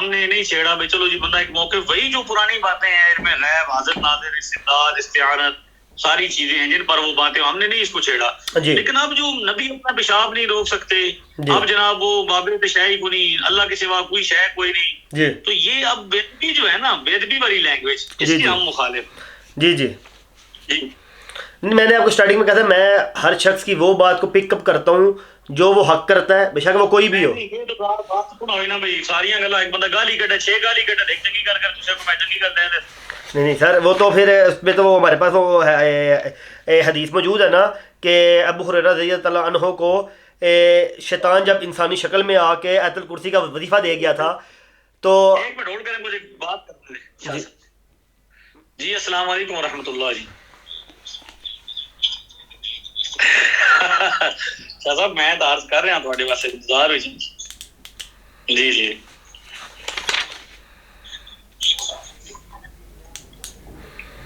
ہم نے نہیں چھیڑا بھائی چلو جی بندہ ایک موقع, وہی جو پرانی باتیں ہیں علم غیب, حاضر ناظر, استدلال, استعانت, ساری چیزیں ہیں جن پر وہ باتیں, ہم نے نہیں اس کو چھیڑا. لیکن اب جو نبی اپنا پیشاب نہیں روک سکتے, اب جناب وہ باب تشیع کو نہیں, اللہ کے سوا کوئی شے کوئی نہیں, تو یہ اب بےدبی جو ہے نا, بےدبی والی لینگویج, اس کی ہم مخالف. جی جی جی میں نے آپ کو اسٹارٹنگ میں کہا تھا میں ہر شخص کی وہ بات کو پک اپ کرتا ہوں جو وہ حق کرتا ہے, بے شک وہ کوئی بھی ہو. یہ تو بات سنا ہوئی نا بھائی, ساری گلا ایک بندہ گالی کٹے, 6 گالی کٹے, ایک چنگی کر دوسرے کو میں چنگی کر دیں. نہیں سر, وہ تو پھر اس میں تو وہ ہمارے پاس وہ حدیث موجود ہے نا کہ ابو ہریرہ رضی اللہ عنہ کو شیطان جب انسانی شکل میں آ کے آیت الکرسی کا وظیفہ دے گیا تھا تو ایک منٹ ہولڈ کریں, مجھے بات کرنے دیں. جی السلام علیکم ورحمۃ اللہ. جی شاہ صاحب میں تو عرض کر رہا تھوڑے واسطے انتظار ہوئی. جی جی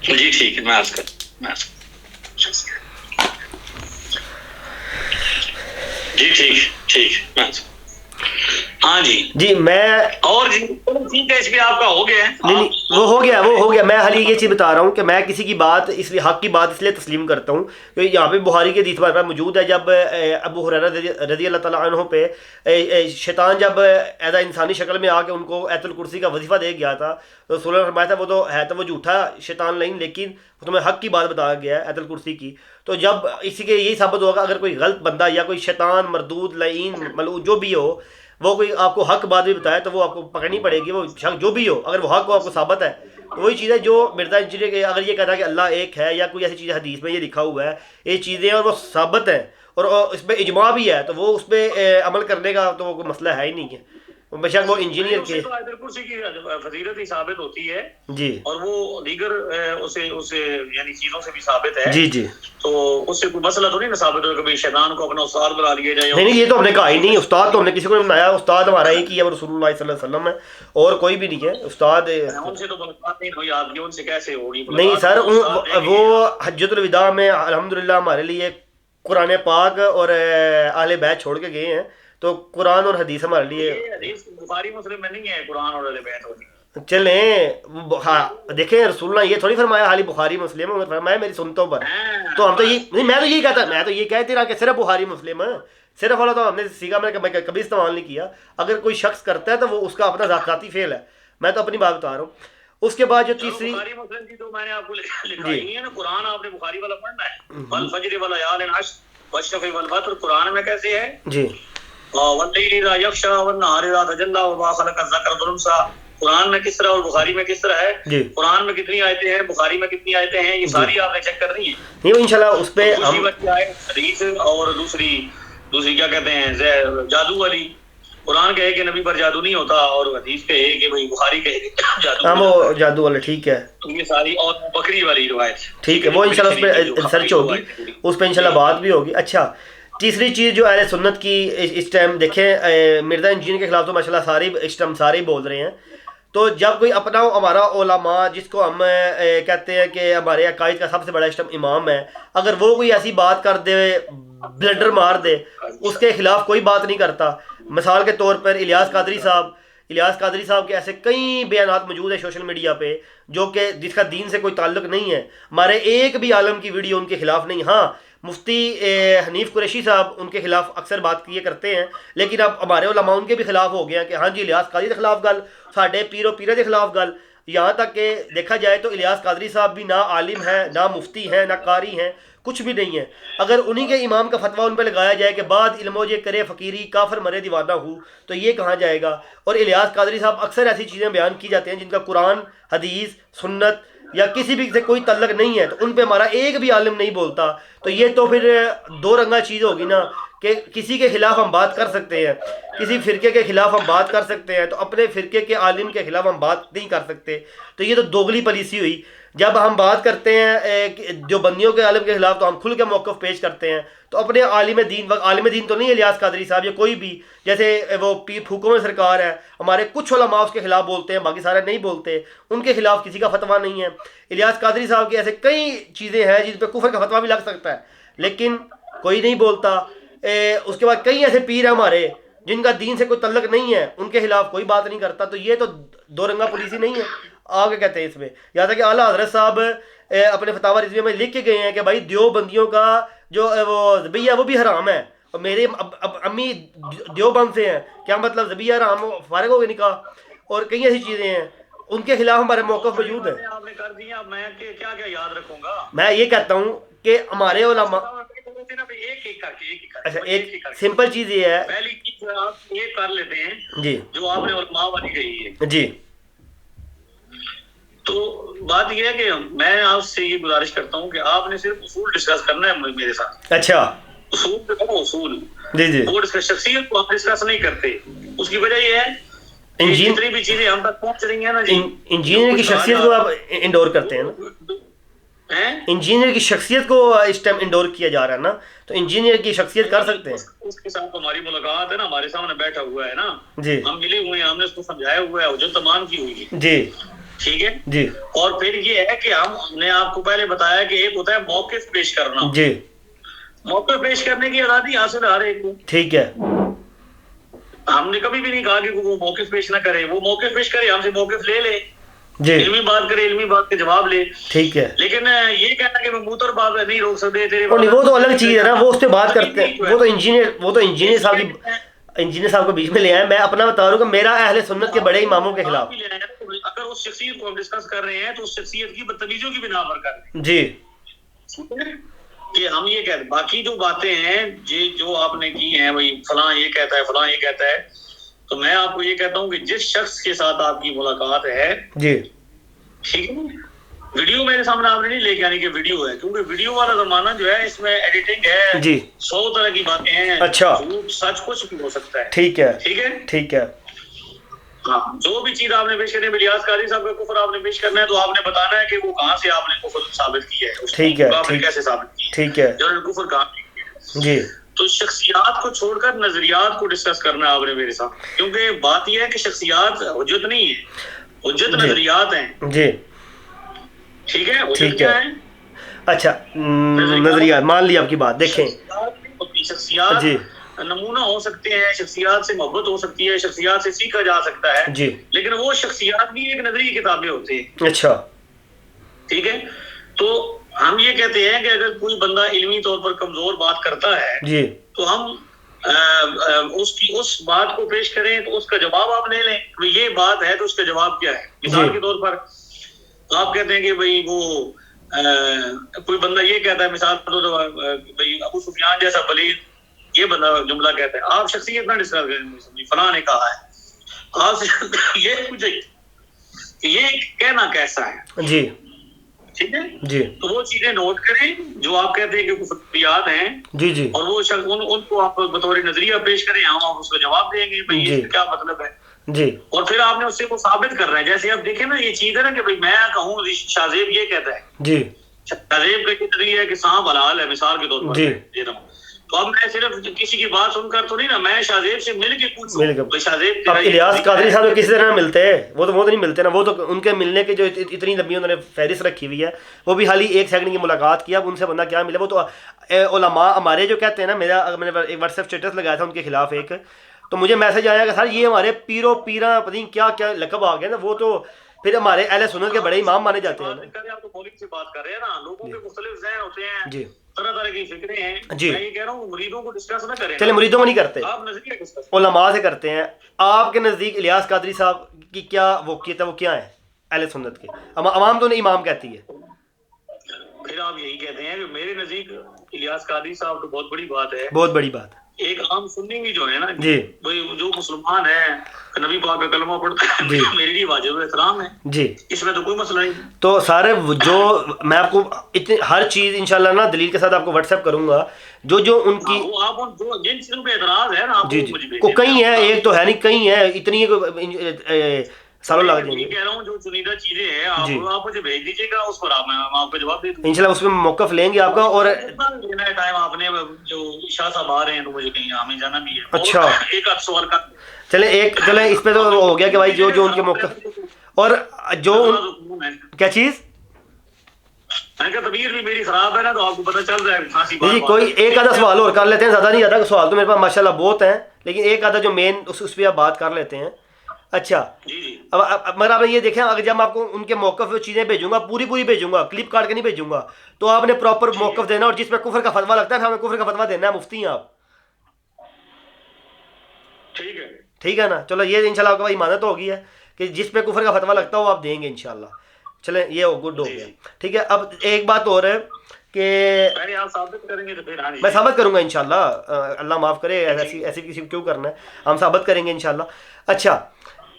جی ٹھیک ہے, میں عرض کر جی ٹھیک میں ہاں جی میں اور جی ٹھیک ہے, اس پہ آپ کا ہو گیا ہے. نہیں وہ ہو گیا. میں حالی یہ چیز بتا رہا ہوں کہ میں کسی کی بات اس لیے حق کی بات اس لیے تسلیم کرتا ہوں کہ یہاں پہ بخاری کے حدیث پر موجود ہے, جب ابو ہریرہ رضی اللہ تعالیٰ عنہ پہ شیطان جب ایسا انسانی شکل میں آ کے ان کو آیت الکرسی کا وظیفہ دے گیا تھا تو رسول اللہ نے فرمایا تھا وہ تو ہے تو وہ جھوٹا شیطان نہیں, لیکن تمہیں حق کی بات بتایا گیا ہے آیت الکرسی کی. تو جب اسی کے یہی ثابت ہوگا اگر کوئی غلط بندہ یا کوئی شیطان مردود لعین ملعون جو بھی ہو, وہ کوئی آپ کو حق بات بھی بتائے تو وہ آپ کو پکڑنی پڑے گی. وہ شخص جو بھی ہو اگر وہ حق کو آپ کو ثابت ہے تو وہی چیز ہے جو مرزا انجینئر کے اگر یہ کہتا ہے کہ اللہ ایک ہے یا کوئی ایسی چیز حدیث میں یہ لکھا ہوا ہے, یہ چیزیں اور وہ ثابت ہیں اور اس پہ اجماع بھی ہے, تو وہ اس پہ عمل کرنے کا تو وہ کوئی مسئلہ ہے ہی نہیں ہے. بے شک وہ انجینئر کے آیت الکرسی کی فضیلت ہی ثابت ہوتی ہے جی, اور وہ دیگر اسے یعنی چیزوں سے بھی ثابت ہے. جی جی تو اس سے کوئی مسئلہ تو نہیں نا ثابت ہو کہ بھئی شیطان کو اپنا استاد بنا لیا جائے. نہیں یہ تو ہم نے کہا ہی نہیں, استاد تو ہم نے کسی کو نہیں بنایا, استاد ہمارا ایک ہی ہے, وہ رسول اللہ صلی اللہ علیہ وسلم ہے, اور کوئی بھی نہیں ہے استاد. ان سے تو ملاقات نہیں ہوئی آپ کی, ان سے کیسے ہوگی؟ نہیں سر, وہ حجۃ الوداع میں الحمدللہ ہمارے لیے قرآن پاک اور اہل بیت چھوڑ کے گئے ہیں, تو قرآن اور حدیث ہمارے لیے حدیث بخاری مسلم میں نہیں ہے قرآن اور اہل بیت ہوگی. چلیں ہاں دیکھیں رسول اللہ یہ تھوڑی فرمایا حالی بخاری مسلم ہے, فرمایا میری سنتوں پر. تو ہم تو یہ نہیں, میں تو یہی کہتا, میں تو یہ کہتے رہا کہ صرف بخاری مسلم ہے, صرف والا تو ہم نے سیکھا, میں کبھی استعمال نہیں کیا. اگر کوئی شخص کرتا ہے تو وہ اس کا اپنا ذاتی فعل ہے, میں تو اپنی بات بتا رہا ہوں. اس کے بعد جو تیسری بخاری مسلم کی تو میں نے آپ کو لکھائی ہے نا, قرآن آپ نے بخاری والا پڑھنا ہے. والفجر وليال عشر والشفع والوتر قرآن میں کیسے ہے جی, واللیل اذا یغشی والنہار اذا تجلی وما خلق الذکر والانثی, قرآن میں کس طرح اور بخاری میں کس طرح ہے. جی قرآن میں کتنی آیتیں ہیں, بخاری میں کتنی آیتیں ہیں, یہ ساری آپ نے چیک کرنی ہے. نہیں انشاءاللہ اس پہ ہم حدیث اور دوسری کیا کہتے ہیں جادو والی. قرآن کہے کہ نبی پر جادو نہیں ہوتا, اور حدیث کہے کہ بھئی بخاری کہے کہ جادو, ہم وہ جادو والے ٹھیک ہے. تو یہ ساری, اور بکری والی روایت ٹھیک ہے, وہ انشاءاللہ اس پہ ریسرچ ہوگی, اس پہ انشاءاللہ بات بھی ہوگی. اچھا تیسری چیز جو اہل سنت کی اس ٹائم دیکھیں, مرزا انجینئر کے خلاف تو ماشاءاللہ سارے اس ٹائم سارے ہی بول رہے ہیں. تو جب کوئی اپنا ہمارا علماء جس کو ہم کہتے ہیں کہ ہمارے عقائد کا سب سے بڑا اس ٹائم امام ہے, اگر وہ کوئی ایسی بات کر دے, بلڈر مار دے, اس کے خلاف کوئی بات نہیں کرتا. مثال کے طور پر الیاس قادری صاحب کے ایسے کئی بیانات موجود ہیں سوشل میڈیا پہ جو کہ جس کا دین سے کوئی تعلق نہیں ہے. ہمارے ایک بھی عالم کی ویڈیو ان کے خلاف نہیں. ہاں مفتی حنیف قریشی صاحب ان کے خلاف اکثر بات کیے کرتے ہیں, لیکن اب ہمارے علماء ان کے بھی خلاف ہو گئے ہیں کہ ہاں جی الیاس قادری کے خلاف گل, ساڈے پیرو پیرے کے خلاف گل. یہاں تک کہ دیکھا جائے تو الیاس قادری صاحب بھی نہ عالم ہیں, نہ مفتی ہیں, نہ قاری ہیں, کچھ بھی نہیں ہے. اگر انہی کے امام کا فتویٰ ان پہ لگایا جائے کہ بعد علم و یہ کرے فقیری کافر مرے دیوانہ ہو, تو یہ کہاں جائے گا. اور الیاس قادری صاحب اکثر ایسی چیزیں بیان کی جاتے ہیں جن کا قرآن حدیث سنت یا کسی بھی سے کوئی تعلق نہیں ہے, تو ان پہ ہمارا ایک بھی عالم نہیں بولتا. تو یہ تو پھر دو رنگا چیز ہوگی نا, کہ کسی کے خلاف ہم بات کر سکتے ہیں, کسی فرقے کے خلاف ہم بات کر سکتے ہیں, تو اپنے فرقے کے عالم کے خلاف ہم بات نہیں کر سکتے. تو یہ تو دوگلی پالیسی ہوئی. جب ہم بات کرتے ہیں جو بندیوں کے عالم کے خلاف تو ہم کھل کے موقف پیش کرتے ہیں. تو اپنے عالم دین تو نہیں ہے الیاس قادری صاحب یا کوئی بھی, جیسے وہ پھوکوں میں سرکار ہے, ہمارے کچھ علماء اس کے خلاف بولتے ہیں, باقی سارے نہیں بولتے, ان کے خلاف کسی کا فتویٰ نہیں ہے. الیاس قادری صاحب کی ایسے کئی چیزیں ہیں جن پہ کفر کا فتویٰ بھی لگ سکتا ہے, لیکن کوئی نہیں بولتا. اس کے بعد کئی ایسے پیر ہیں ہمارے جن کا دین سے کوئی تعلق نہیں ہے ان کے خلاف کوئی بات نہیں کرتا. تو یہ تو دو رنگا پولیسی نہیں ہے. آگے کہتے ہیں اس میں یہاں تک کہ اعلیٰ حضرت صاحب اپنے فتاوی رضویہ میں لکھ کے گئے ہیں کہ بھائی دیوبندیوں کا جو وہ ذبیحہ ہے وہ بھی حرام ہے. اور میرے امی دیوبند سے ہیں, کیا مطلب ذبیحہ حرام فارغ ہو گئے نکاح, اور کئی ایسی چیزیں ہیں ان کے خلاف ہمارے موقف موجود ہیں. آپ نے کر دیا, میں کیا یاد رکھوں گا. میں یہ کہتا ہوں کہ ہمارے علماء اچھا ایک سمپل چیز یہ ہے, پہلی چیز آپ یہ کر لیتے ہیں جی جو آپ نے علماء والی کہی ہے. جی تو بات یہ ہے کہ میں آپ سے یہ گزارش کرتا ہوں کہ آپ نے صرف اصول ڈسکس کرنا ہے میرے ساتھ. اچھا اصول جی جی وہ شخصیت کو آپ ڈسکس نہیں کرتے. اس کی وجہ یہ ہے جتنی بھی چیزیں ہم تک پہنچ رہی ہیں نا جی, انجینئر کی شخصیت کو آپ انڈور کرتے ہیں نا, انجینئر کی شخصیت کو اس ٹائم انڈور کیا جا رہا ہے نا, تو انجینئر کی شخصیت کر سکتے ہیں. اس کے ساتھ ہماری ملاقات ہے نا, ہمارے سامنے بیٹھا ہوا ہے نا جی, ہم ملے ہوئے ہیں, ہم نے اس کو سمجھایا ہوا ہے, جو تمام کی ہوئی ہے جی ٹھیک ہے جی. اور پھر یہ ہے کہ ہم نے آپ کو پہلے بتایا کہ ایک ہوتا ہے موقف پیش کرنا. جی موقف پیش کرنے کی آزادی حاصل ہر ایک کو. ٹھیک ہے, ہم نے کبھی بھی نہیں کہا کہ وہ موقف پیش نہ کرے, وہ موقف پیش کرے, ہم سے موقف لے لے, جی علمی بات کرے, علمی بات کے جواب لے. ٹھیک ہے, لیکن یہ کہنا کہ میں منہ پر بات نہیں روک سکتے تیرے, وہ تو الگ چیز ہے نا, وہ اس پہ بات کرتے ہیں, وہ تو انجینئر صاحب کی انجینئر صاحب کو بیچ میں لے آئے. میں اپنا بتا رہا ہوں کہ میرا اہل سنت کے بڑے اماموں کے خلاف, اگر اس شخصیت کو ہم ڈسکس کر رہے ہیں تو اس شخصیت کی بدتمیزیوں کی بنا پر کر رہے ہیں. جی کہ ہم یہ کہتے ہیں باقی جو باتیں ہیں جو آپ نے کی ہیں وہی فلاں یہ کہتا ہے فلاں یہ کہتا ہے, تو میں آپ کو یہ کہتا ہوں کہ جس شخص کے ساتھ آپ کی ملاقات ہے جی ٹھیک ہے, ویڈیو میرے سامنے آپ نے نہیں لے کے آنی کہ ویڈیو ہے, کیونکہ ویڈیو والا زمانہ جو ہے اس میں ایڈیٹنگ ہے جی, 100 طرح کی باتیں ہیں. اچھا سچ کچھ بھی ہو سکتا ہے. ٹھیک ہے ٹھیک ہے ٹھیک ہے. ہاں جو بھی چیز آپ نے پیش کرنی ہے, الیاس قادری صاحب کا کفر آپ نے پیش کرنا ہے تو آپ نے بتانا ہے کہ وہ کہاں سے آپ نے کفر ثابت کیا ہے, ٹھیک ہے, آپ نے کیسے ثابت کیا, ٹھیک ہے, جو کفر کہاں کیا جی. تو شخصیات کو چھوڑ کر نظریات کو ڈسکس کرنا ہے آپ نے میرے ساتھ, کیونکہ بات یہ ہے کہ شخصیات حجت نہیں ہے, حجت نظریات ہیں. جی ٹھیک ہے, ٹھیک ہے. اچھا نظریات مان لی آپ کی بات. دیکھیں شخصیات جی نمونہ ہو سکتے ہیں, شخصیات سے محبت ہو سکتی ہے, شخصیات سے سیکھا جا سکتا ہے جی, لیکن وہ شخصیات بھی ایک نظری کتابیں ہوتی ہیں. اچھا ٹھیک ہے, تو ہم یہ کہتے ہیں کہ اگر کوئی بندہ علمی طور پر کمزور بات کرتا ہے جی, تو ہم اس بات کو پیش کریں تو اس کا جواب آپ لے لیں. یہ بات ہے تو اس کا جواب کیا ہے. مثال کے طور پر آپ کہتے ہیں کہ بھئی وہ کوئی بندہ یہ کہتا ہے, مثال بھئی ابو سفیان جیسا پلید, یہ بندہ جملہ کہتا ہے, آپ شخصیت نہ ڈسکس کریں, فلاں نے کہا ہے, آپ سے یہ پوچھیں کہ یہ کہنا کیسا ہے. جی ٹھیک ہے جی, تو وہ چیزیں نوٹ کریں جو آپ کہتے ہیں کہ کفریات ہیں. جی جی, اور وہ ان کو آپ بطور نظریہ پیش کریں, ہم آپ اس کو جواب دیں گے بھئی اس کا کیا مطلب ہے. جی, اور پھر آپ نے اس سے کو ثابت کر رہا ہے. جیسے آپ دیکھیں نا یہ چیز ہے نا کہ بھئی میں کہوں شاہ زیب یہ کہتا ہے, جی شاہ زیب کا یہ نظریہ ہے کہ سانپ حلال ہے مثال کے طور پر, جی, تو اب میں صرف کسی کی بات سن کر تو نہیں نا, میں شاہ زیب سے مل کے پوچھوں شاہ زیب. اب الیاس قادری صاحب کسی طرح ملتے ہیں, وہ تو نہیں ملتے نا, وہ تو ان کے ملنے کی جو اتنی لمبی انہوں نے فہرست رکھی ہوئی ہے, وہ بھی حالی 1 سیکنڈ کی ملاقات کیا, اب ان سے بندہ کیا ملے. وہ تو علماء ہمارے جو کہتے ہیں نا, میں نے ایک واٹس ایپ اسٹیٹس لگایا تھا ان کے خلاف ایک, تو مجھے میسج آیا کہ سر یہ ہمارے پیرا پتہ نہیں کیا کیا لقب آ گیا نا, وہ تو پھر ہمارے اہل سنت کے بڑے امام مانے جاتے ہیں. آپ تو مولوی سے بات کر رہے ہیں نا, لوگوں کے مختلف ذہن ہوتے ہیں, جی طرح طرح کی فکریں ہیں. جی, میں یہ کہہ رہا ہوں مریدوں کو ڈسکس نہ کریں. چلے مریدوں کو نہیں کرتے, آپ نظریہ ڈسکس علماء سے کرتے ہیں. آپ کے نزدیک الیاس قادری صاحب کی کیا وقیت ہے, وہ کیا ہے اہل سنت کے؟ عوام تو نہیں امام کہتی ہے. پھر آپ یہی کہتے ہیں کہ میرے نزدیک الیاس قادری صاحب تو بہت بڑی بات ہے, بہت بڑی بات. ایک عام سنی بھی جو ہے نا جی, جو مسلمان ہے نبی پاک کا کلمہ پڑھتا ہے, میرے لیے واجب احترام ہے جی, اس میں تو کوئی مسئلہ نہیں. تو سارے جو میں آپ کو ہر چیز انشاءاللہ نا دلیل کے ساتھ آپ کو واٹس ایپ کروں گا, جو ان کی آپ جن چیزوں پہ اعتراض ہے نا آپ کو کئی ہیں, ایک تو ہے نہیں, کئی ہیں اتنی سالوں لگ جائیں گے. کہہ رہا ہوں جو چنیدہ چیزیں ہیں آپ مجھے بھیج دیجیے گا, اس پر میں آپ کو جواب دے دوں انشاءاللہ, اس میں موقف لیں گے آپ کا. اور ٹائم آپ نے جو شاہ صاحب آ رہے ہیں تو مجھے کہیں ہمیں جانا بھی ہے. اچھا ایک آدھ سوال کا چلیں اس پہ تو ہو گیا کہ بھائی جو ان کے موقف, اور جو کیا چیز میں نے کہا طبیعت بھی میری خراب ہے نا تو آپ کو پتہ چل رہا ہے کھانسی جی کوئی ایک آدھا سوال اور کر لیتے ہیں, زیادہ نہیں آتا, سوال تو میرے پاس ماشاءاللہ بہت ہیں, لیکن ایک آدھا جو مین اس پہ آپ بات کر لیتے ہیں. اچھا جی اب مگر آپ نے یہ دیکھیں, اگر جب میں آپ کو ان کے موقف پہ چیزیں بھیجوں گا, پوری بھیجوں گا, کلپ کاٹ کے نہیں بھیجوں گا, تو آپ نے پراپر موقف دینا, اور جس پہ کفر کا فتویٰ لگتا ہے ہمیں کفر کا فتویٰ دینا ہے, مفتی ہیں آپ. ٹھیک ہے نا, چلو یہ انشاءاللہ آپ کا ایمانت ہو گئی ہے کہ جس پہ کفر کا فتویٰ لگتا ہو آپ دیں گے انشاءاللہ. چلیں یہ گڈ ہو گیا. ٹھیک ہے, اب ایک بات اور ہے کہ میں ثابت کروں گا انشاءاللہ, اللہ معاف کرے, ایسی کسی کو کیوں کرنا ہے, ہم ثابت کریں گے انشاءاللہ. اچھا,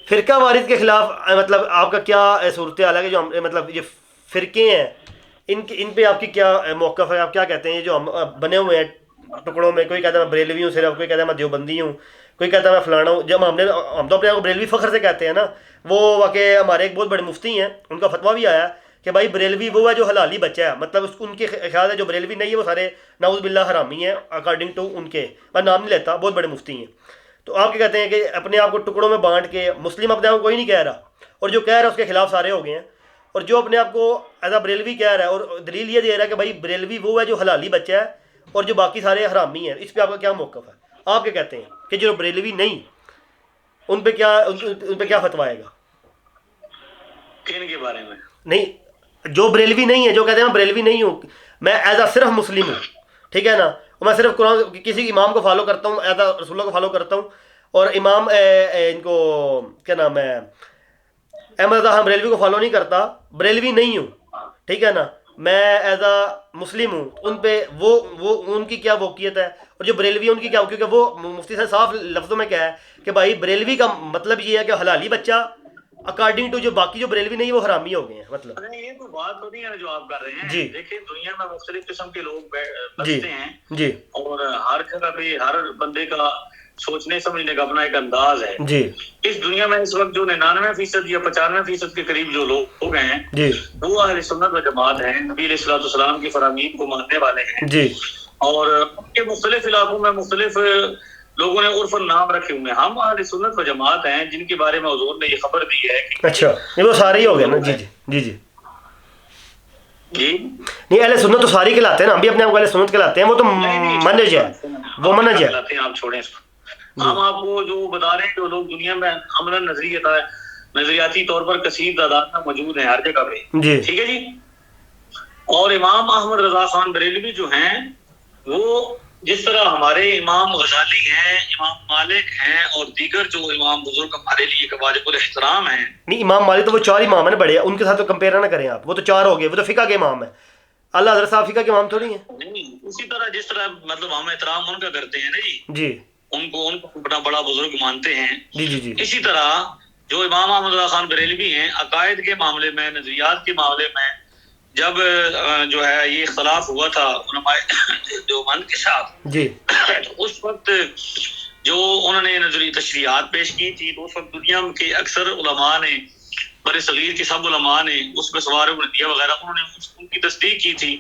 فرقہ وارث کے خلاف مطلب آپ کا کیا صورتحال ہے کہ جو ہم مطلب یہ فرقے ہیں ان پہ آپ کی کیا موقف ہے, آپ کیا کہتے ہیں, یہ جو ہم بنے ہوئے ہیں ٹکڑوں میں, کوئی کہتا ہے میں بریلوی ہوں صرف, کوئی کہتا ہے میں دیوبندی ہوں, کوئی کہتا ہے میں فلانا ہوں. جب ہم تو اپنے آپ کو بریلوی فخر سے کہتے ہیں نا, وہ واقع ہمارے ایک بہت بڑے مفتی ہیں, ان کا فتویٰ بھی آیا کہ بھائی بریلوی وہ ہے جو حلالی بچہ ہے, مطلب ان کے خیال ہے جو بریلوی نہیں ہے وہ سارے نعوذ باللہ حرامی ہیں اکارڈنگ ٹو ان کے, میں نام نہیں لیتا, بہت بڑے مفتی ہیں. تو آپ کیا کہتے ہیں کہ اپنے آپ کو ٹکڑوں میں بانٹ کے, مسلم اپنے آپ کو کوئی نہیں کہہ رہا, اور جو کہہ رہا ہے اس کے خلاف سارے ہو گئے ہیں, اور جو اپنے آپ کو ایز اے بریلوی کہہ رہا ہے اور دلیل یہ دے رہا ہے کہ بھائی بریلوی وہ ہے جو حلالی بچہ ہے اور جو باقی سارے حرامی ہیں, اس پہ آپ کا کیا موقف ہے, آپ کیا کہتے ہیں کہ جو بریلوی نہیں ان پہ کیا فتویٰ آئے گا؟ کن کے بارے میں نہیں, جو بریلوی نہیں ہے, جو کہتے ہیں میں بریلوی نہیں ہوں, میں ایز اے صرف مسلم ہوں, ٹھیک ہے نا, میں صرف قرآن کسی امام کو فالو کرتا ہوں, ایز اے رسول اللہ کو فالو کرتا ہوں, اور امام ان کو کیا نام ہے احمد رضا خان بریلوی کو فالو نہیں کرتا, بریلوی نہیں ہوں, ٹھیک ہے نا, میں ایز اے مسلم ہوں, ان پہ وہ ان کی کیا وقیت ہے, اور جو بریلوی ان کی کیا, کیونکہ وہ مفتی صاحب صاف لفظوں میں کیا ہے کہ بھائی بریلوی کا مطلب یہ ہے کہ حلالی بچہ اکارڈنگ ٹو جو باقی جو بریلوی نہیں وہ حرامی ہو گئے ہیں. مطلب یہ تو بات ہوتی ہے جو آپ کر رہے ہیں. جی دیکھیں دنیا میں مختلف قسم کے لوگ جی بستے ہیں, جی, اور ہر جگہ پہ ہر بندے کا سوچنے سمجھنے کا اپنا ایک انداز ہے. جی اس دنیا میں اس وقت جو 99% یا 95% کے قریب جو لوگ ہیں جی, وہ اہل سنت و جماعت ہیں, نبی علیہ الصلوۃ والسلام کی فرامین کو ماننے والے ہیں. جی, اور ان کے مختلف علاقوں میں مختلف لوگوں نے عرف نام رکھے ہوئے ہیں. ہم اہل سنت و جماعت ہیں جن کے بارے میں حضور نے یہ خبر دی ہے کہ اچھا نہیں وہ سارے ہی ہو گئے نا. جی جی جی جی نہیں, اہل سنت تو ساری کہلاتے ہیں نا, ہم بھی اپنے آپ کو اہل سنت کہلاتے ہیں, وہ تو منہج ہے, وہ منہج ہے. آپ چھوڑیں اس کو, ہم آپ کو جو بتا رہے ہیں جو لوگ دنیا میں عملاً نظریاتی طور پر کثیر تعداد میں موجود ہیں ہر جگہ پہ, ٹھیک ہے جی. اور امام احمد رضا خان بریلوی جو ہیں وہ جس طرح ہمارے امام غزالی ہیں, امام مالک ہیں, اور دیگر جو امام بزرگ ہمارے لیے واجب الاحترام ہیں. نہیں, امام مالک تو وہ 4 امام ہیں بڑے, ان کے ساتھ تو کمپیئر نہ کریں آپ, وہ تو 4 ہو گئے, وہ تو فقہ کے امام ہیں. اللہ حضرت صاحب فقہ کے امام تھوڑی ہیں. نہیں, اسی طرح جس طرح مطلب ہم احترام ان کا کرتے ہیں نا جی, جی ان کو اپنا بڑا بزرگ مانتے ہیں. جی جی جی, اسی طرح جو امام احمد رضا خان بریلوی ہیں, عقائد کے معاملے میں, نظریات کے معاملے میں جب جو ہے یہ اختلاف ہوا تھا علماء دیوبند کے ساتھ, جی اس وقت جو انہوں نے نظری تشریحات پیش کی تھی, تو اس وقت دنیا کے اکثر علماء نے, بر صغیر کے سب علماء نے اس میں سوار ندیہ وغیرہ انہوں نے ان کی تصدیق کی تھی.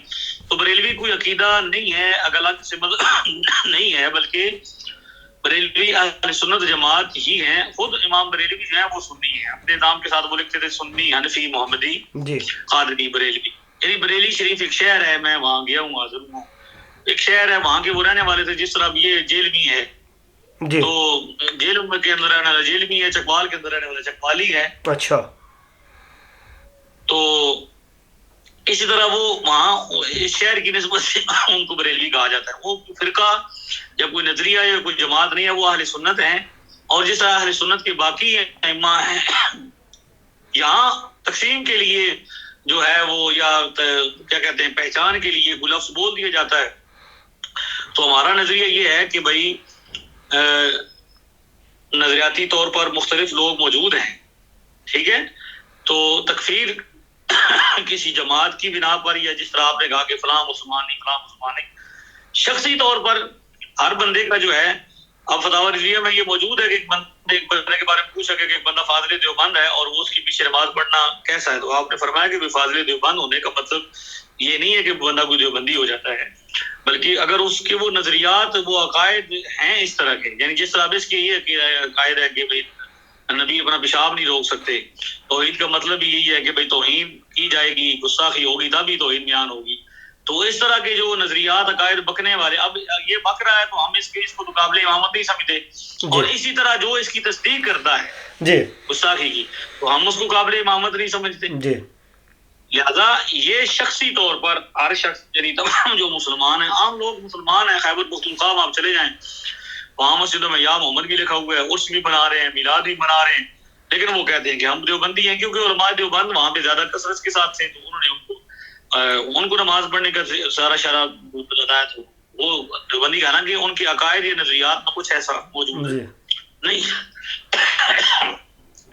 تو بریلوی کوئی عقیدہ نہیں ہے, الگ سمت نہیں ہے, بلکہ بریلوی اہل سنت جماعت ہی ہیں. خود امام بریلوی جو ہیں وہ سنی ہیں, اپنے نام کے ساتھ وہ لکھتے تھے سنی حنفی محمدی جی قادری بریلوی. یعنی بریلی شریف ایک شہر ہے, میں وہاں گیا ہوں, حاضر ہوں, ایک شہر ہے, وہاں کے وہ رہنے والے تھے. جس طرح یہ جیل بھی ہے جی, تو جیل کے اندر رہنے والا جیل بھی ہے, چکوال کے اندر رہنے والا چکوالی ہے. اچھا, تو اسی طرح وہ وہاں اس شہر کی نسبت سے ان کو بریلوی کہا جاتا ہے. وہ فرقہ یا کوئی نظریہ یا کوئی جماعت نہیں ہے, وہ اہل سنت ہیں. اور جس طرح اہل سنت کے باقی ائمہ ہیں, یہاں تقسیم کے لیے جو ہے وہ یا کیا کہتے ہیں پہچان کے لیے کوئی لفظ بول دیا جاتا ہے. تو ہمارا نظریہ یہ ہے کہ بھائی نظریاتی طور پر مختلف لوگ موجود ہیں, ٹھیک ہے. تو تکفیر کسی جماعت کی بنا پر, یا جس طرح آپ نے کہا کہ فلاں مسلمان نہیں, شخصی طور پر ہر بندے کا جو ہے, اب فتاوی رضویہ میں یہ موجود ہے کہ ایک بندے کے بارے میں پوچھا کہ ایک بندہ فاضل دیوبند ہے اور وہ اس کے پیچھے نماز پڑھنا کیسا ہے, تو آپ نے فرمایا کہ فاضل دیوبند ہونے کا مطلب یہ نہیں ہے کہ بندہ کوئی دیوبندی ہو جاتا ہے, بلکہ اگر اس کے وہ نظریات وہ عقائد ہیں اس طرح کے, یعنی جس طرح اس کے یہ عقائد ہے کہ بھائی نبی اپنا پیشاب نہیں روک سکتے. توحید کا مطلب ہی یہی ہے کہ بھائی توہین کی جائے گی, گستاخی ہوگی تبھی توحید بیان ہوگی. تو اس طرح کے جو نظریات عقائد بکنے والے, اب یہ بک رہا ہے تو ہم اس کو مقابلے امامت نہیں سمجھتے, اور اسی طرح جو اس کی تصدیق کرتا ہے گستاخی کی تو ہم اس کو قابل امامت نہیں سمجھتے. لہذا یہ شخصی طور پر ہر شخص یعنی تمام جو مسلمان ہیں, عام لوگ مسلمان ہیں, خیبر پختونخوا میں آپ چلے جائیں وہاں مسجدوں میں یا محمد بھی لکھا ہوا ہے, عرس بھی بنا رہے ہیں, میلاد بھی بنا رہے ہیں, لیکن وہ کہتے ہیں کہ ہم دیوبندی ہیں, کیونکہ علماء دیوبند وہاں پہ زیادہ کثرت کے ساتھ تھے, تو انہوں نے ان کو نماز پڑھنے کا سارا شرح بتایا. تو وہ دیوبندی کہا نا کہ ان کے عقائد یا نظریات میں کچھ ایسا موجود ہے نہیں.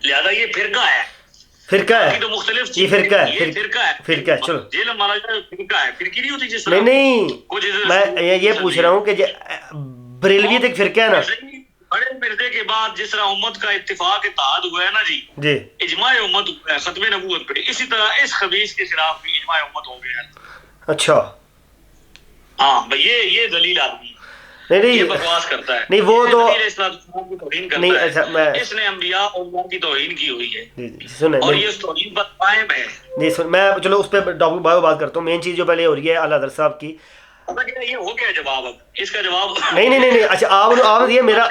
لہذا یہ فرقہ ہے, تو مختلف یہ فرقہ ہے چلو جیل ہمارا فرقہ ہے, فرقی نہیں ہوتی جس طرح نہیں میں یہ پوچھ رہا ہوں کہ بریلویت ایک فرقہ ہے نا, بڑے مردے کے بعد جس طرح امت کا اتفاق اتحاد ہوا ہے نا جی, اجماع امت ہوا ہے ختم نبوت پہ, اسی طرح اس خبیث کے خلاف بھی اجماع امت ہو گیا ہے. اچھا ہاں بھائی یہ دلیل آدمی نہیں بکواس کرتا ہے, نہیں وہ تو نہیں, اس نے انبیاء اور اللہ کی توہین کی ہوئی ہے اور یہ اس توہین پر قائم ہے. نہیں میں چلو اس پہ ڈاکٹر بھائی بات کرتا ہوں. مین چیز جو پہلے ہو رہی ہے اعلیٰ حضرت صاحب کی, یہ ہو گیا جواب, اب اس کا جواب نہیں اچھا آپ یہ میرا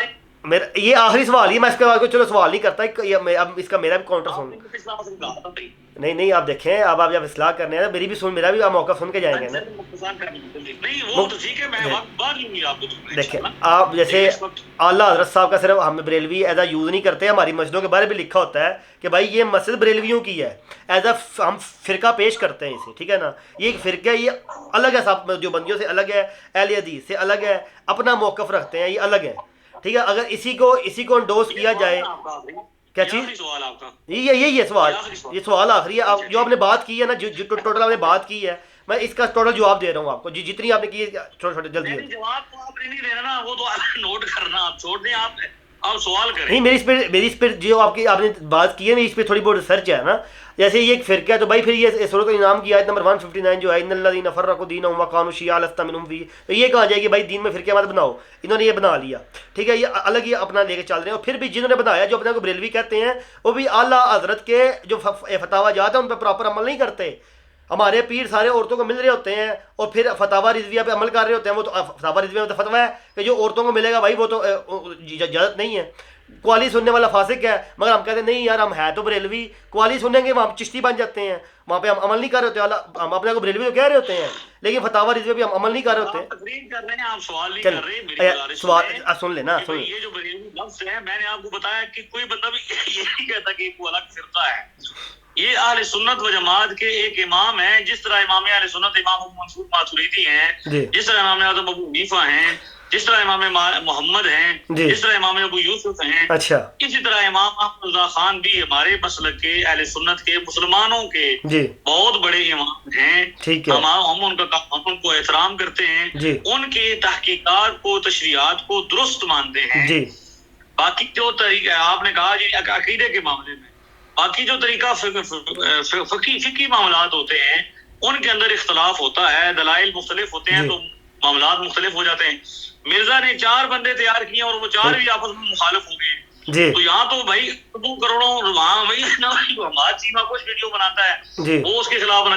یہ آخری سوال ہی, میں اس کے بعد چلو سوال نہیں کرتا, اب اس کا میرا بھی کاؤنٹر سن نہیں آپ دیکھیں, اب آپ جب اصلاح کرنے ہیں میری بھی سن, میرا بھی موقع سن کے جائیں گے نا. دیکھیں آپ جیسے اعلیٰ حضرت صاحب کا صرف ہم بریلوی ایز اے یوز نہیں کرتے, ہماری مسجدوں کے بارے میں لکھا ہوتا ہے کہ بھائی یہ مسجد بریلویوں کی ہے, ایز اے ہم فرقہ پیش کرتے ہیں اسے, ٹھیک ہے نا. یہ ایک فرقہ ہے, یہ الگ ہے, صاحب جو بندیوں سے الگ ہے, اہل حدیث سے الگ ہے, اپنا موقف رکھتے ہیں, یہ الگ ہے, ٹھیک ہے. اگر اسی کو انڈوس کیا جائے, کیا چیز یہی ہے سوال, یہ سوال آخری ہے. جو آپ نے بات کی ہے نا, جو ٹوٹل آپ نے بات کی ہے, میں اس کا ٹوٹل جواب دے رہا ہوں آپ کو, جتنی آپ نے کی ہے چھوٹے جلدی. جواب تو آپ نے نہیں دینا نا, وہ تو نوٹ کرنا, آپ چھوڑ دیں, آپ سوال کریں. نہیں میری اس پہ جو آپ نے بات کی ہے نا, اس پہ تھوڑی بہت ریسرچ ہے نا. جیسے یہ ایک فرقہ ہے تو بھائی پھر یہ سورۃ الانعام کی آیت نمبر 159 جو ہے ان الذین فرقوا دینهم وکانوا شیعا لست منهم فی, تو یہ کہا جائے کہ بھائی دین میں فرقے مت بناؤ, انہوں نے یہ بنا لیا, ٹھیک ہے, یہ الگ ہی اپنا لے کے چل رہے ہیں. اور پھر بھی جنہوں نے بنایا جو اپنے کو بریلوی کہتے ہیں, وہ بھی اعلیٰ حضرت کے جو فتاوی جات ہیں ان پہ پراپر عمل نہیں کرتے. ہمارے پیر سارے عورتوں کو مل رہے ہوتے ہیں اور پھر فتاوی رضویہ پہ عمل کر رہے ہوتے ہیں. وہ تو فتاوی رضویہ میں تو فتویٰ ہے کہ جو عورتوں کو ملے گا بھائی وہ تو اجازت نہیں ہے. قوالی سننے والا فاسق ہے, مگر ہم کہتے ہیں نہیں یار ہم ہے تو بریلوی, قوالی سنیں گے وہاں ہم چشتی بن جاتے ہیں, وہاں پہ ہم عمل نہیں کر رہے ہوتے, ہم اپنے کو بریلوی تو کہہ رہے ہوتے ہیں لیکن فتاوی رضویہ پہ ہم عمل نہیں کر رہے ہوتے. سوال سن لینا, یہ جو بریلوی لفظ ہے میں نے آپ کو بتایا کہ کوئی بندہ بھی یہ نہیں کہتا کہ وہ الگ فرقہ ہے. یہ اہل سنت و جماعت کے ایک امام ہیں, جس طرح امام اہل سنت امام ابو منصور ماتوریدی ہیں, جس طرح امام اعظم ابو حنیفہ ہیں, جس طرح امام محمد ہیں, جس طرح امام ابو یوسف ہیں, اسی طرح امام احمد رضا خان بھی ہمارے مسلک کے اہل سنت کے مسلمانوں کے بہت بڑے امام ہیں. ہم ان کو احترام کرتے ہیں, ان کی تحقیقات کو تشریعات کو درست مانتے ہیں. باقی جو طریقہ آپ نے کہا جی عقیدے کے معاملے میں, باقی جو طریقہ فقہی معاملات ہوتے ہیں ان کے اندر اختلاف ہوتا ہے, دلائل مختلف ہوتے ہیں تو معاملات مختلف ہو جاتے ہیں. مرزا نے 4 بندے تیار کیے اور وہ 4 بھی آپس میں مخالف ہو گئے, تو یہاں تو بھائی 2 کروڑوں وہاں وہی ہمارا چیما کچھ ویڈیو بناتا ہے وہ اس کے خلاف نہ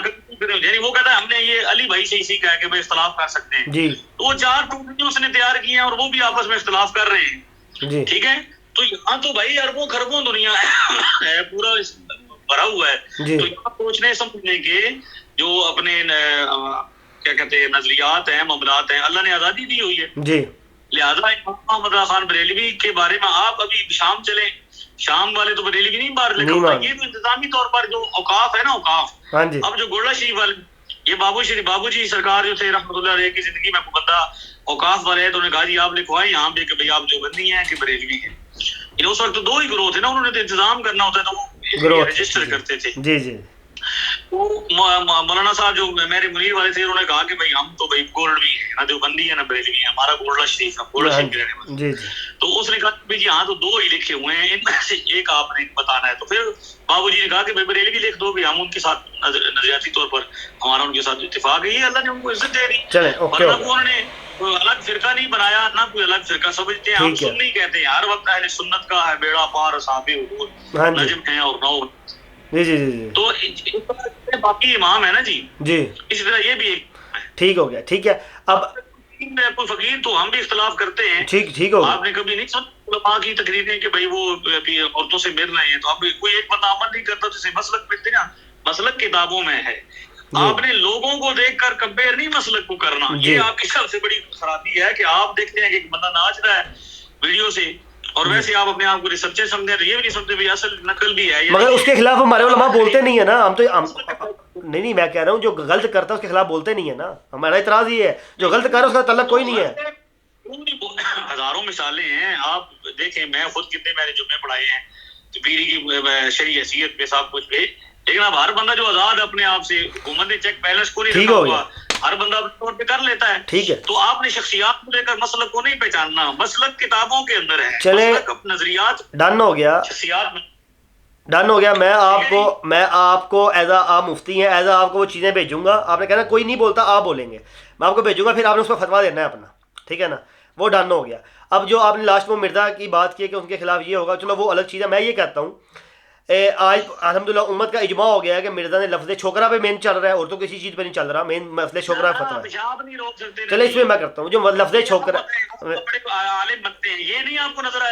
یعنی وہ کہتا ہے ہم نے یہ علی بھائی سے اسی کہا کہ بھائی اختلاف کر سکتے ہیں, تو وہ 4 ٹوٹیاں اس نے تیار کی ہیں اور وہ بھی آپس میں اختلاف کر رہے ہیں, ٹھیک ہے. تو یہاں تو بھائی اربوں خربوں دنیا ہے, پورا بھرا ہوا ہے. تو یہاں سوچنے سمجھنے کے جو اپنے کیا کہتے ہیں نظریات ہیں, معاملات ہیں, اللہ نے آزادی دی ہوئی ہے. لہٰذا امام محمد رضا خان بریلوی کے بارے میں آپ ابھی شام چلیں, شام والے تو بریلوی نہیں باہر لکھا ہوتا, یہ تو انتظامی طور پر جو اوقاف ہے نا اوقاف, اب جو گولڈا شریف والے یہ بابو جی سرکار جو تھے رحمۃ اللہ علیہ کی زندگی میں بندہ اوقاف والے ہے, تو انہوں نے کہا جی آپ لکھوائیں یہاں پہ کہ بھائی آپ جو بندی ہیں کہ بریلوی ہیں. اس وقت 2 ہی گروہ تھے نا, انہوں نے تو انتظام کرنا ہوتا ہے تو وہ رجسٹر کرتے تھے. تو مولانا صاحب جو میرے منیر والے تھے انہوں نے کہا کہ بھائی ہم تو بھائی گولڈ بھی ہیں, نہ دیوبندی ہے نہ بریلوی ہے, ہمارا گولڈا شریف ہے, گولڈا شریف رہنے والا. تو اس نے کہا کہ جی ہاں تو 2 ہی لکھے ہوئے ہیں, ان میں سے ایک آپ نے بتانا ہے. تو پھر بابو جی نے کہا کہ بھائی بریلوی لکھ دو, بھی ہم ان کے ساتھ نظریاتی طور پر ہمارا ان کے ساتھ اتفاق ہے, یہ اللہ نے ان کو عزت دے دی. ورنہ انہوں نے کوئی الگ فرقہ نہیں بنایا، نہ کوئی الگ فرقہ سمجھتے ہیں. ہم سنی کہتے ہیں، ہر وقت اہل سنت کا ہے بیڑا پار، صحابہ حضور نجم ہیں اور نو. جی جی جی تو باقی امام ہے نا جی، اسی طرح یہ بھی ایک. ٹھیک ہو گیا، ٹھیک ہے. اب کوئی فقیر تو ہم بھی اختلاف کرتے ہیں. ٹھیک ہو گیا. آپ نے کبھی نہیں سنا علماء کی تقریریں کہ بھائی وہ عورتوں سے مل رہے ہیں، تو اب کوئی ایک بندہ عمل نہیں کرتا، جسے مسلک ملتے نا، مسلک کتابوں میں ہے. آپ نے لوگوں کو دیکھ کر کمپیئر نہیں مسلک کو کرنا. یہ آپ کی سب سے بڑی خرابی ہے کہ آپ دیکھتے ہیں کہ ایک بندہ ناچ رہا ہے ویڈیو سے، اور ویسے آپ اپنے آپ کو ریسرچر سمجھتے ہیں، یہ بھی نہیں سمجھتے بھائی اصل نقل بھی ہے. مگر اس کے خلاف ہمارے علماء بولتے نہیں ہے نا. ہم تو نہیں میں کہہ رہا ہوں جو غلط کرتا ہے اس کے خلاف بولتے نہیں ہے نا. ہمارا اعتراض یہ ہے جو غلط کر رہا ہے اس کا تعلق کوئی نہیں ہے. ہزاروں مثالیں ہیں. آپ دیکھیں میں خود کتنے میں نے جمعے پڑھائے ہیں پیری کی شرعی حیثیت پہ سب کچھ پہ، لیکن اب ہر بندہ جو آزاد اپنے آپ سے، حکومت نے چیک بیلنس کو نہیں رکھا ہوا، ہر بندہ اپنے طور پہ کر لیتا ہے. ٹھیک ہے، تو آپ نے شخصیات کو لے کر مسلک کو نہیں پہچاننا. مسلک کتابوں کے اندر ہے، چلے نظریات. ڈن ہو گیا، شخصیات ڈن ہو گیا. میں آپ کو ایز اے آپ مفتی ہیں، ایز اے آپ کو وہ چیزیں بھیجوں گا. آپ نے کہنا کوئی نہیں بولتا، آپ بولیں گے، میں آپ کو بھیجوں گا، پھر آپ نے اس پہ فتویٰ دینا ہے اپنا. ٹھیک ہے نا، وہ ڈن ہو گیا. اب جو آپ نے لاسٹ میں مرزا کی بات کی کہ ان کے خلاف یہ ہوگا، چلو وہ الگ چیز ہے. میں یہ کہتا ہوں آج الحمدللہ امت کا اجماع ہو گیا ہے کہ مرزا نے لفظ چھوکرا پہ مین چل رہا ہے، عورتوں کسی چیز پہ نہیں چل رہا. مین لفظ چھوکرا فتویٰ ہے. چلے اس میں میں کرتا ہوں جو لفظ چھوکرا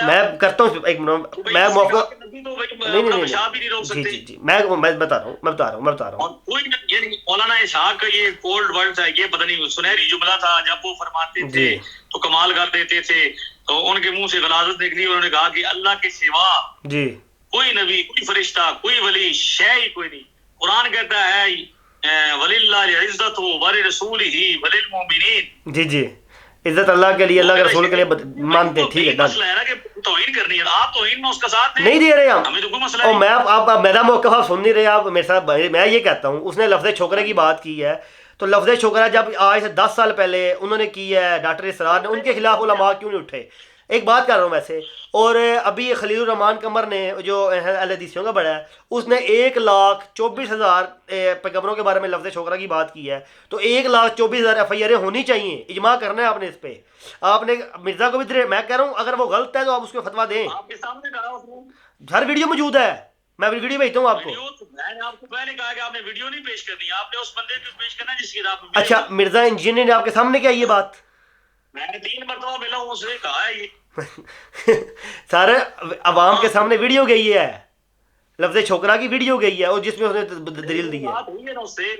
میں کرتا ہوں. ایک منٹ میں موقع نہیں جی میں بتا رہا ہوں. مولانا اسحاق کا یہ کولڈ ورڈ ہے، یہ پتہ نہیں سنہری جملہ تھا جب وہ فرماتے تھے تو کمال کر دیتے تھے. تو ان کے منہ سے غلاظت نکلی، انہوں نے کہا کہ اللہ کے سوا جی کوئی نبی، کوئی فرشتہ، کوئی ولی، شے ہی کوئی نہیں. قرآن کہتا ہے وَلِلَّهِ الْعِزَّةُ وَلِرَسُولِهِ وَلِلْمُؤْمِنِينَ. جی عزت اللہ کے لیے، اللہ کے رسول کے لیے مانتے ہیں. ٹھیک ہے، مسئلہ ہے نا کہ توہین کرنی ہے، آپ توہین میں اس کا ساتھ نہیں دے رہے. ہمیں تو کوئی مسئلہ نہیں. میں آپ میرا موقف آپ سن نہیں رہے. آپ میرے ساتھ میں یہ کہتا ہوں اس نے لفظ چھوکرے کی بات کی ہے، تو لفظ چھوکرا جب آج سے 10 سال پہلے انہوں نے کی ہے ڈاکٹر اسرار نے، ان کے خلاف علماء کیوں نہیں اٹھے؟ ایک بات کر رہا ہوں ویسے. اور ابھی خلیل الرحمان قمر نے جو اہل حدیثیوں کا بڑا ہے، اس نے 1,24,000 پیغمبروں کے بارے میں لفظ چھوکرا کی بات کی ہے. تو 1,24,000 FIR ہونی چاہیے. اجماع کرنا ہے آپ نے اس پہ. آپ نے مرزا کو بھی میں کہہ رہا ہوں اگر وہ غلط ہے تو آپ اس کو فتویٰ دیں. آپ کے سامنے کہا ہر ویڈیو موجود ہے، میں ویڈیو بھیجتا ہوں آپ کو. میں نے آپ کو پہلے کہا کہ آپ نے ویڈیو نہیں پیش کرنی، آپ نے اس بندے کو پیش کرنا جس کی آپ. اچھا مرزا انجینئر نے آپ کے سامنے کیا یہ بات؟ میں نے 3 مرتبہ ملا ہوں، اس نے کہا ہے یہ سارے عوام کے سامنے ویڈیو گئی ہے، لفظ چھوکرا کی ویڈیو گئی ہے، اور جس میں اس نے دلیل دی ہے.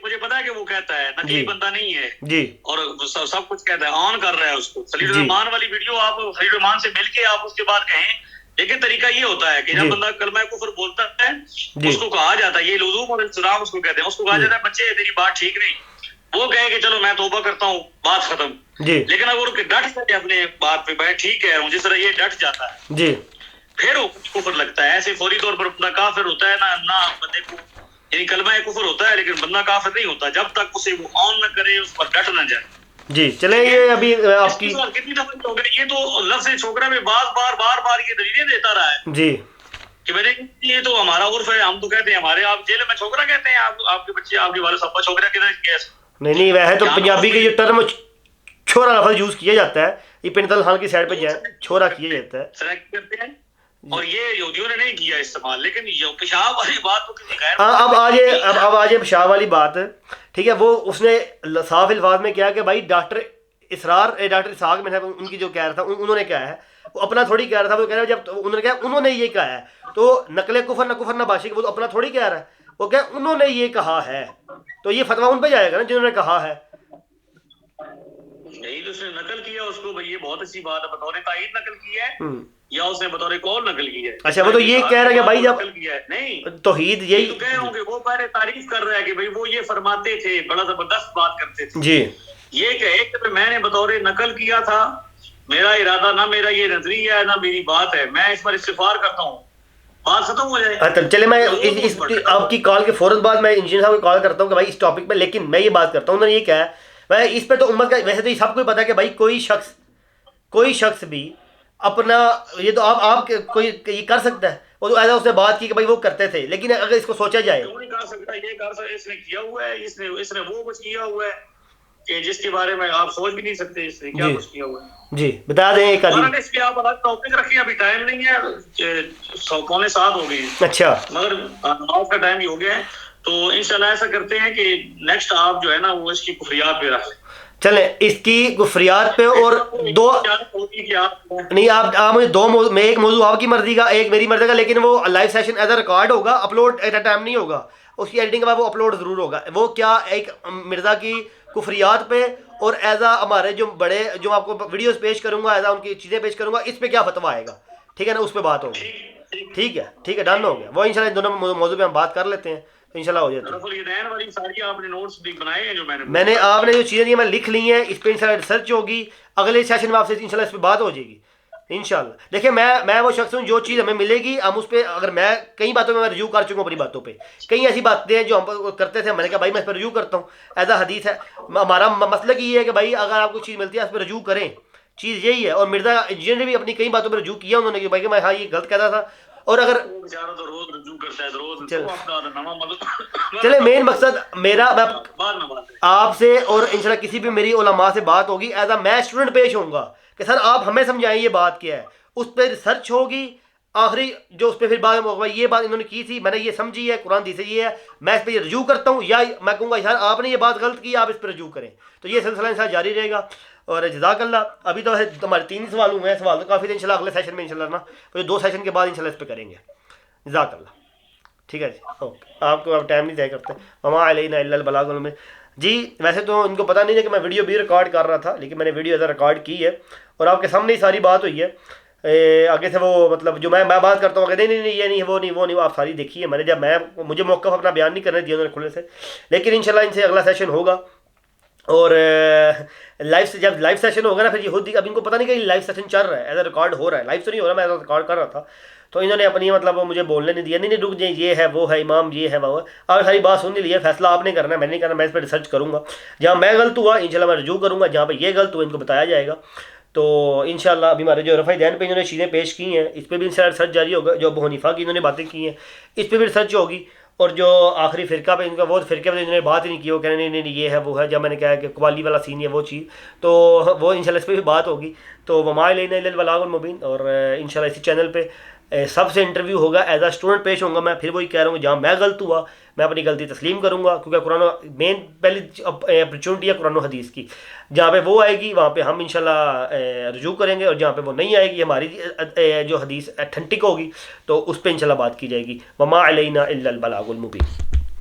مجھے پتا ہے کہ وہ کہتا ہے نقلی بندہ نہیں ہے جی، اور سب کچھ کہتا ہے، آن کر رہا ہے اس کو. خلیل الرحمان والی ویڈیو آپ خلیل الرحمان سے مل کے آپ اس کے بعد کہیں. لیکن طریقہ یہ ہوتا ہے کہ جب بندہ کلمہ کفر بولتا ہے اس کو کہا جاتا ہے، یہ لزوم اور التزام اس کو کہتے ہیں، اس کو کہا جاتا ہے بچے تیری بات ٹھیک نہیں، وہ کہے کہ چلو میں توبہ کرتا ہوں، بات ختم. لیکن اگر وہ ڈٹ جاتے اپنے بات پہ بھائی ٹھیک ہے جس طرح یہ ڈٹ جاتا ہے جی، پھر وہ کفر لگتا ہے. ایسے فوری طور پر بندہ کافر ہوتا ہے نہ بندے کو، یعنی کلمہ کفر ہوتا ہے لیکن بندہ کافر نہیں ہوتا جب تک اسے وہ آن نہ کرے، اس پر ڈٹ نہ جائے. جی چلیں یہ ابھی آپ کی کتنی دفعہ ہو گئی، یہ تو لفظ چھوکرا میں بار یہ دلیلیں دیتا رہا ہے جی کہ میں نے یہ تو ہمارا عرف ہے، ہم تو کہتے ہیں ہمارے آپ جیل میں چھوکرا کہتے ہیں، آپ کے بچے آپ کے والد صاحب چھوکرا کہتے. نہیں ویسے تو پنجابی کے جو ٹرم چھوڑا لفظ یوز کیا جاتا ہے، یہ پنتل خان کی سائڈ پہ جائے چھوڑا کیا جاتا ہے، اور یہ یہودیوں نے نہیں کیا استعمال. لیکن پیشاب والی بات تو کسی غیر اب آج پیشاب والی بات، ٹھیک ہے، وہ اس نے صاف الفاظ میں کیا کہ بھائی ڈاکٹر اسحاق میں ان کی جو کہہ رہا تھا انہوں نے کہا ہے، وہ اپنا تھوڑی کہہ رہا تھا. وہ کہہ رہا ہے جب انہوں نے کہا انہوں نے یہ کہا ہے، تو نقل کفر نہ باشی وہ تو اپنا تھوڑی کہہ رہا ہے، وہ کہ انہوں نے یہ کہا ہے، تو یہ فتویٰ ان پہ جائے گا نا جنہوں نے کہا ہے. نہیں تو اس نے نقل کیا اس کو، بھئی یہ بہت اچھی بات ہے، بطور تائید نقل کی ہے یا اس نے بطور قول نقل کی ہے. اچھا وہ تو یہ کہہ رہا ہے کہ بھائی جب نہیں توحید یہی تو کہہ رہا ہوں کہ وہ پہلے تعریف کر رہا ہے کہ بھئی وہ یہ فرماتے تھے، بڑا زبردست بات کرتے تھے. جی یہ کہے کہ میں نے بطور نقل کیا تھا، میرا ارادہ نہ میرا یہ نظریہ ہے نہ میری بات ہے، میں اس پر استغفار کرتا ہوں، بات ختم ہو جائے. چلے میں آپ کی کال کے فوراً بعد میں انجینئر صاحب کو کال کرتا ہوں کہ بھائی اس ٹاپک پہ، لیکن میں یہ بات کرتا ہوں انہوں نے یہ کہا ہے اس پہ تو امت کا ویسے تو یہ سب کو پتا ہے کہ بھائی کوئی شخص بھی اپنا یہ تو آپ کوئی یہ کر سکتا ہے، وہ تو ایسا اس نے بات کی کہ بھائی وہ کرتے تھے، لیکن اگر اس کو سوچا جائے کیوں نہیں کر سکتا، یہ کر سکتا، اس نے کیا ہوا ہے، اس نے وہ کچھ کیا ہوا ہے کہ جس کے بارے میں آپ سوچ بھی نہیں سکتے اس نے کیا کچھ کیا ہوا ہے. جی بتا دیں ایک مولانا اس پہ آپ الگ ٹاپک رکھیں, ابھی ٹائم نہیں ہے, 6:45 ہو گئے ہیں. اچھا مگر نماز کا ٹائم ہی ہو گیا ہے, تو انشاءاللہ ایسا کرتے ہیں کہ نیکسٹ آپ جو ہے نا وہ اس کی کفریات پہ رکھ لیں. چلیں اس کی کفریات پہ, اور دو نہیں آپ مجھے دو موضوع, میں ایک موضوع آپ کی مرضی کا, ایک میری مرضی کا, لیکن وہ live session as a record ہوگا, اپلوڈ ایٹ اے ٹائم نہیں ہوگا, اس کی ایڈیٹنگ کے بعد وہ اپلوڈ ضرور ہوگا. وہ کیا ایک مرزا کی کفریات پہ, اور ایز اے ہمارے جو بڑے جو آپ کو ویڈیوز پیش کروں گا, ایز اے ان کی چیزیں پیش کروں گا, اس پہ کیا فتویٰ آئے گا, ٹھیک ہے نا, اس پہ بات ہوگی. ٹھیک ہے ڈن ہو گیا. وہ انشاءاللہ ان دونوں موضوع پہ ہم بات کر لیتے ہیں, تو انشاءاللہ ہو جاتا ہے. میں نے آپ نے جو چیزیں دی میں لکھ لی ہیں, اس پہ انشاءاللہ ریسرچ ہوگی, اگلے سیشن میں آپ سے انشاءاللہ اس پہ بات ہو جائے گی انشاءاللہ. دیکھیں میں وہ شخص ہوں, جو چیز ہمیں ملے گی ہم اس پہ, اگر میں کئی باتوں میں رجوع کر چکا ہوں, اپنی باتوں پہ کئی ایسی باتیں ہیں جو ہم کرتے تھے, میں نے کہا بھائی میں اس پہ رجوع کرتا ہوں, ایز اے حدیث ہے. ہمارا مسلک یہ ہے کہ بھائی اگر آپ کو چیز ملتی ہے اس پہ رجوع کریں, چیز یہی ہے. اور مرزا انجینئر نے بھی اپنی کئی باتوں پہ رجوع کیا انہوں نے, کہ بھائی کہ میں ہاں یہ غلط کہتا تھا. اور اگر چلے مین مقصد میرا, آپ سے اور انشاءاللہ کسی بھی میری علماء سے بات ہوگی, ایز اے میں اسٹوڈنٹ پیش ہوں گا کہ سر آپ ہمیں سمجھائیں یہ بات کیا ہے, اس پہ ریسرچ ہوگی آخری جو اس پہ پھر بعد میں یہ بات انہوں نے کی تھی, میں نے یہ سمجھی ہے, قرآن حدیث سے یہ ہے, میں اس پہ یہ رجوع کرتا ہوں, یا میں کہوں گا یار آپ نے یہ بات غلط کی, آپ اس پہ رجوع کریں. تو یہ سلسلہ انشاءاللہ جاری رہے گا. اور جزاک اللہ. ابھی تو ہمارے 3 سوال ہوئے ہیں, سوال تو کافی تھے, انشاءاللہ اگلے سیشن میں انشاءاللہ نا, تو 2 سیشن کے بعد انشاءاللہ اس پہ کریں گے. جزاک اللہ. ٹھیک ہے جی, اوکے. آپ کو اب ٹائم نہیں ضائع کرتے. وما علینا الا البلاغ المبین. جی ویسے تو ان کو پتہ نہیں ہے کہ میں ویڈیو بھی ریکارڈ کر رہا تھا, لیکن میں نے ویڈیو ایسا ریکارڈ کی ہے, اور آپ کے سامنے ہی ساری بات ہوئی ہے. آگے سے وہ مطلب جو میں بات کرتا ہوں کہ نہیں یہ نہیں وہ نہیں آپ ساری دیکھیے. میں نے جب مجھے موقف اپنا بیان نہیں کرنے دیا انہوں نے کھلے سے, لیکن انشاءاللہ ان سے اگلا سیشن ہوگا. اور جب لائیو سیشن ہوگا نا, پھر یہ خود اب ان کو پتہ نہیں کہ لائیو سیشن چل رہا ہے, ایز اے ریکارڈ ہو رہا ہے, لائیو تو نہیں ہو رہا, میں ایز اے ریکارڈ کر رہا تھا. تو انہوں نے اپنی مطلب مجھے بولنے نہیں دیا, نہیں رک جائیں, یہ ہے وہ ہے امام, یہ ہے وہ ہے. آپ ساری بات سن لی ہے, فیصلہ آپ نے کرنا ہے, میں نہیں کرنا. میں اس پہ ریسرچ کروں گا, جہاں میں غلط ہوا انشاءاللہ میں رجوع کروں گا, جہاں پہ یہ غلط ہوا ان کو بتایا جائے گا. تو انشاءاللہ ابھی ہمارے جو رفع دین پہ انہوں نے چیزیں پیش کی ہیں, اس پہ بھی انشاءاللہ ریسرچ جاری ہوگا. جو ابو حنیفہ کی انہوں نے باتیں کی ہیں, اس پہ بھی ریسرچ ہوگی. اور جو آخری فرقہ پہ ان کا, وہ فرقے پہ انہوں نے بات ہی نہیں کی, وہ کہنے نہیں یہ ہے وہ ہے, جب میں نے کہا کہ قوالی والا سین ہے وہ چیز, تو وہ انشاءاللہ اس پہ بھی بات ہوگی. تو وما علینا الا البلاغ المبین. اور انشاءاللہ اسی چینل پہ سب سے انٹرویو ہوگا, ایز اے اسٹوڈنٹ پیش ہوں گا میں. پھر وہی کہہ رہا ہوں, جہاں میں غلط ہوا میں اپنی غلطی تسلیم کروں گا, کیونکہ قرآن مین پہلی اپرچونٹی ہے قرآن و حدیث کی. جہاں پہ وہ آئے گی وہاں پہ ہم انشاءاللہ رجوع کریں گے, اور جہاں پہ وہ نہیں آئے گی, ہماری جو حدیث اتھینٹک ہوگی, تو اس پہ انشاءاللہ بات کی جائے گی. وما علینا الا البلاغ المبین.